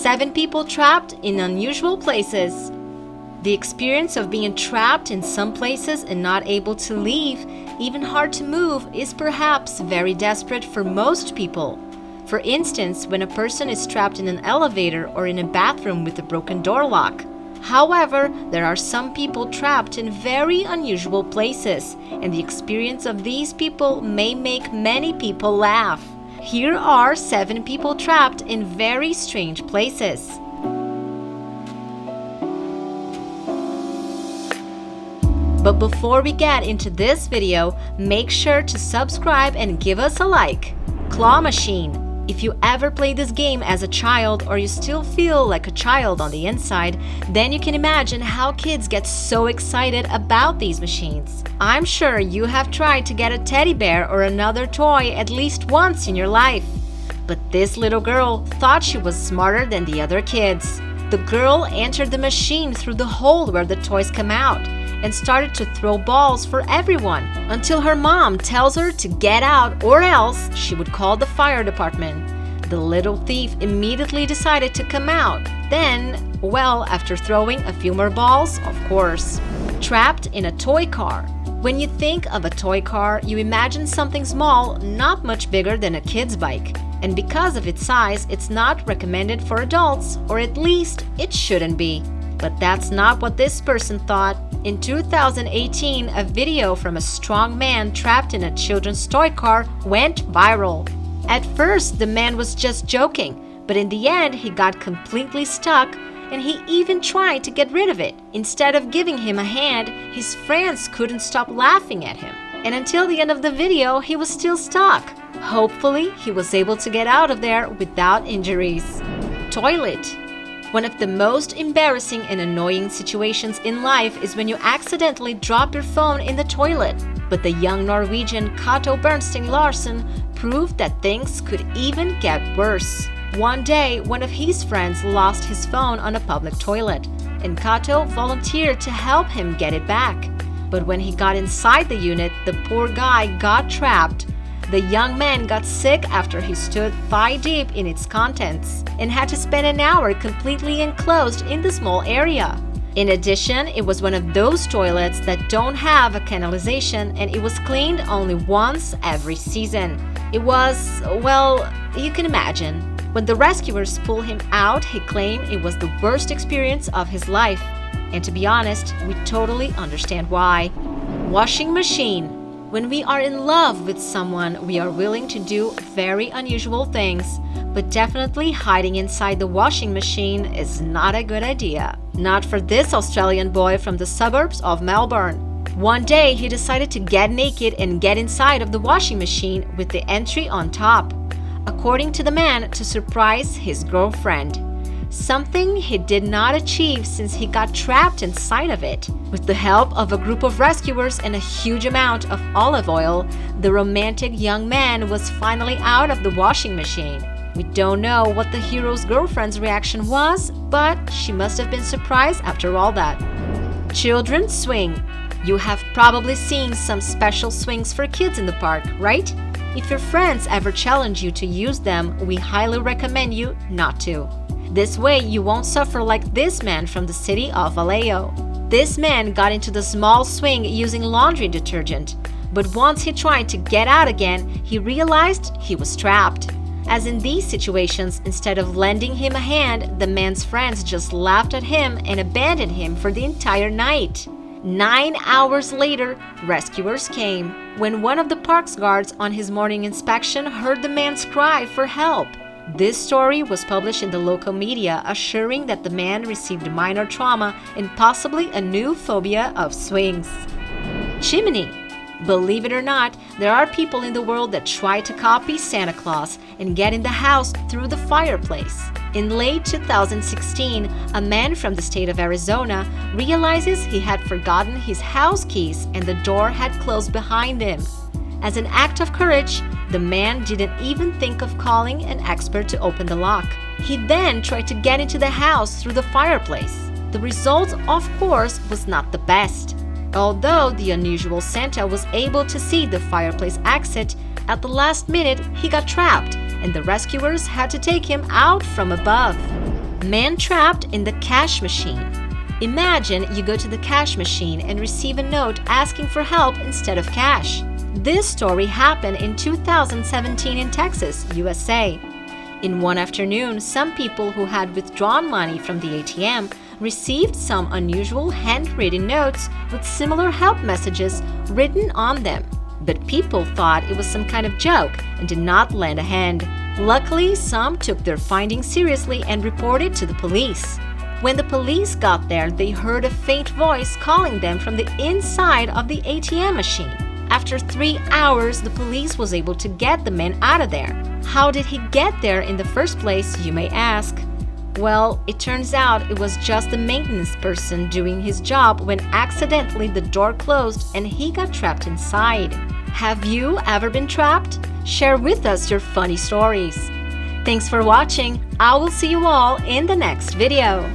7 people trapped in unusual places. The experience of being trapped in some places and not able to leave, even hard to move, is perhaps very desperate for most people. For instance, when a person is trapped in an elevator or in a bathroom with a broken door lock. However, there are some people trapped in very unusual places, and the experience of these people may make many people laugh. Here are 7 people trapped in very strange places. But before we get into this video, make sure to subscribe and give us a like. Claw Machine. If you ever played this game as a child or you still feel like a child on the inside, then you can imagine how kids get so excited about these machines. I'm sure you have tried to get a teddy bear or another toy at least once in your life. But this little girl thought she was smarter than the other kids. The girl entered the machine through the hole where the toys come out and started to throw balls for everyone until her mom tells her to get out or else she would call the fire department. The little thief immediately decided to come out. Then, well, after throwing a few more balls, of course. Trapped in a toy car. When you think of a toy car, you imagine something small, not much bigger than a kid's bike. And because of its size, it's not recommended for adults, or at least it shouldn't be. But that's not what this person thought. In 2018, a video from a strong man trapped in a children's toy car went viral. At first, the man was just joking, but in the end, he got completely stuck and he even tried to get rid of it. Instead of giving him a hand, his friends couldn't stop laughing at him. And until the end of the video, he was still stuck. Hopefully, he was able to get out of there without injuries. Toilet. One of the most embarrassing and annoying situations in life is when you accidentally drop your phone in the toilet. But the young Norwegian Cato Bernstein Larsen proved that things could even get worse. One day, one of his friends lost his phone on a public toilet, and Cato volunteered to help him get it back. But when he got inside the unit, the poor guy got trapped. The young man got sick after he stood thigh-deep in its contents and had to spend an hour completely enclosed in the small area. In addition, it was one of those toilets that don't have a canalization and it was cleaned only once every season. It was, well, you can imagine. When the rescuers pulled him out, he claimed it was the worst experience of his life. And to be honest, we totally understand why. Washing machine. When we are in love with someone, we are willing to do very unusual things, but definitely hiding inside the washing machine is not a good idea. Not for this Australian boy from the suburbs of Melbourne. One day, he decided to get naked and get inside of the washing machine with the entry on top, according to the man, to surprise his girlfriend. Something he did not achieve since he got trapped inside of it. With the help of a group of rescuers and a huge amount of olive oil, the romantic young man was finally out of the washing machine. We don't know what the hero's girlfriend's reaction was, but she must have been surprised after all that. Children's swing. You have probably seen some special swings for kids in the park, right? If your friends ever challenge you to use them, we highly recommend you not to. This way, you won't suffer like this man from the city of Vallejo. This man got into the small swing using laundry detergent, but once he tried to get out again, he realized he was trapped. As in these situations, instead of lending him a hand, the man's friends just laughed at him and abandoned him for the entire night. 9 hours later, rescuers came, when one of the park's guards on his morning inspection heard the man's cry for help. This story was published in the local media, assuring that the man received minor trauma and possibly a new phobia of swings. Chimney. Believe it or not, there are people in the world that try to copy Santa Claus and get in the house through the fireplace. In late 2016, a man from the state of Arizona realizes he had forgotten his house keys and the door had closed behind him. As an act of courage, the man didn't even think of calling an expert to open the lock. He then tried to get into the house through the fireplace. The result, of course, was not the best. Although the unusual Santa was able to see the fireplace exit, at the last minute he got trapped and the rescuers had to take him out from above. Man trapped in the cash machine. Imagine you go to the cash machine and receive a note asking for help instead of cash. This story happened in 2017 in Texas, USA. In one afternoon, some people who had withdrawn money from the ATM received some unusual handwritten notes with similar help messages written on them. But people thought it was some kind of joke and did not lend a hand. Luckily, some took their findings seriously and reported to the police. When the police got there, they heard a faint voice calling them from the inside of the ATM machine. After 3 hours, the police was able to get the man out of there. How did he get there in the first place, you may ask? Well, it turns out it was just the maintenance person doing his job when accidentally the door closed and he got trapped inside. Have you ever been trapped? Share with us your funny stories. Thanks for watching. I will see you all in the next video.